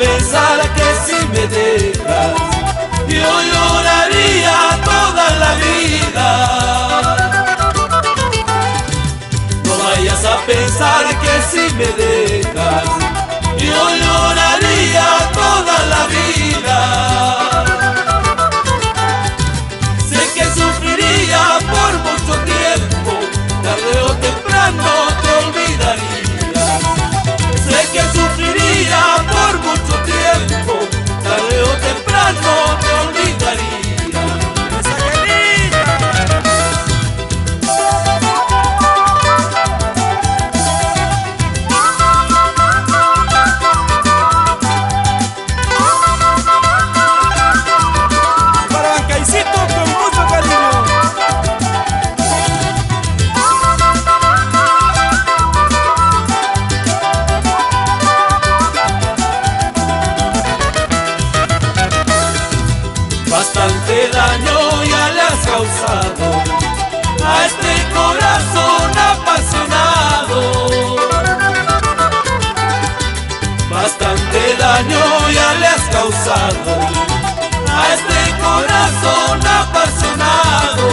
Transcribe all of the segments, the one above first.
pensar que si me dejas yo lloraría toda la vida. No vayas a pensar que si me dejas yo lloraría toda la vida. Sé que sufriría por mucho tiempo, tarde o temprano te olvidaría. Sé que sufriría por mucho tiempo, tarde o temprano te olvidaría. ¡Esa querida! Para Bancaicito con mucho cariño. Bastante daño ya le has causado a este corazón apasionado. Bastante daño ya le has causado a este corazón apasionado.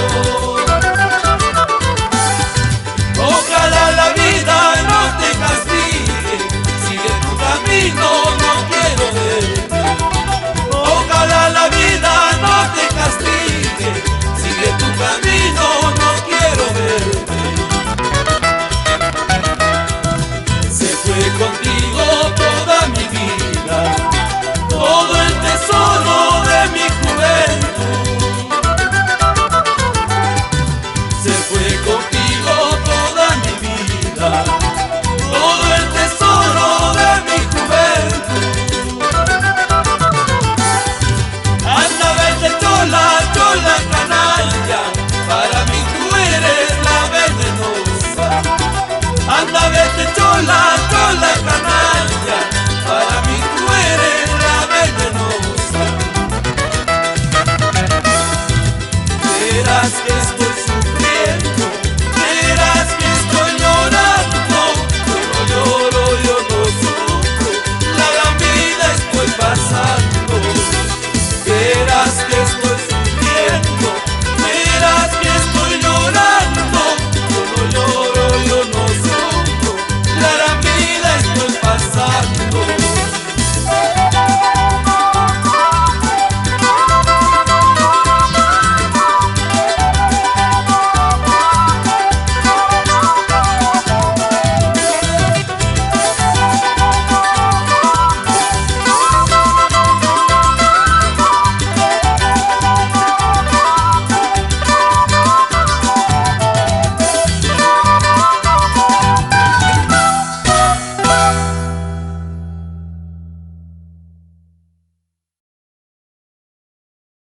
Ojalá la vida no te castigue, sigue tu camino, no quiero verte. Ojalá la vida no te castigue, sigue tu camino, no quiero verte. Se fue contigo toda mi vida, todo el tesoro de mi juventud. Se fue contigo toda mi vida, todo el tesoro de mi juventud. Anda, vete chola, chola canalla, para mí tú eres la venenosa. Anda, vete chola, chola canalla, para mí tú eres la venenosa. Verás que estoy